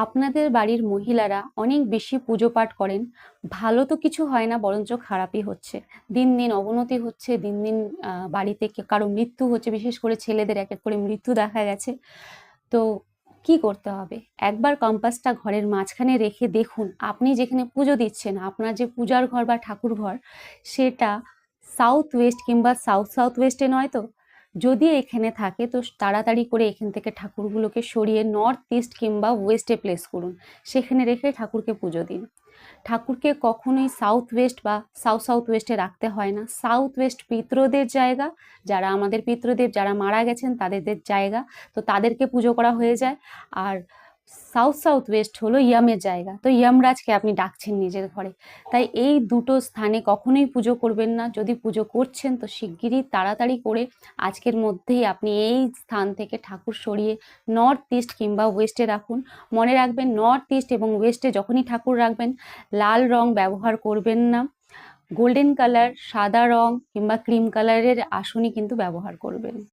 আপনাদের বাড়ির মহিলারা অনেক বেশি পুজো পাঠ করেন, ভালো তো কিছু হয় না, বরঞ্চ খারাপই হচ্ছে। দিন দিন অবনতি হচ্ছে, দিন দিন বাড়িতে কারো মৃত্যু হচ্ছে, বিশেষ করে ছেলেদের এক এক করে মৃত্যু দেখা গেছে। তো কি করতে হবে? একবার কম্পাসটা ঘরের মাঝখানে রেখে দেখুন, আপনি যেখানে পুজো দিচ্ছেন, আপনার যে পূজার ঘর বা ঠাকুর ঘর, সেটা সাউথ ওয়েস্ট কিংবা সাউথ সাউথ ওয়েস্টে নয় তো? যদি এখানে থাকে তো তাড়াতাড়ি করে এখান থেকে ঠাকুরগুলোকে সরিয়ে নর্থ ইস্ট কিংবা ওয়েস্টে প্লেস করুন, সেখানে রেখে ঠাকুরকে পুজো দিন। ঠাকুরকে কখনোই সাউথ ওয়েস্ট বা সাউথ সাউথ ওয়েস্টে রাখতে হয় না। সাউথ ওয়েস্ট পিতৃদের জায়গা, যারা আমাদের পিতৃদেব যারা মারা গেছেন তাদের জায়গা, তো তাদেরকে পুজো করা হয়ে যায়। আর সাউথ সাউথ ওয়েস্ট হলো ইয়ামের জায়গা, তো ইয়ামরাজকে আপনি ডাকছেন নিজের ঘরে। তাই এই দুটো স্থানে কখনোই পুজো করবেন না। যদি পুজো করছেন তো শিগগিরই তাড়াতাড়ি করে আজকের মধ্যেই আপনি এই স্থান থেকে ঠাকুর সরিয়ে নর্থ ইস্ট কিংবা ওয়েস্টে রাখুন। মনে রাখবেন, নর্থ ইস্ট এবং ওয়েস্টে যখনই ঠাকুর রাখবেন লাল রং ব্যবহার করবেন না, গোল্ডেন কালার, সাদা রং কিংবা ক্রিম কালারের আসনই কিন্তু ব্যবহার করবেন।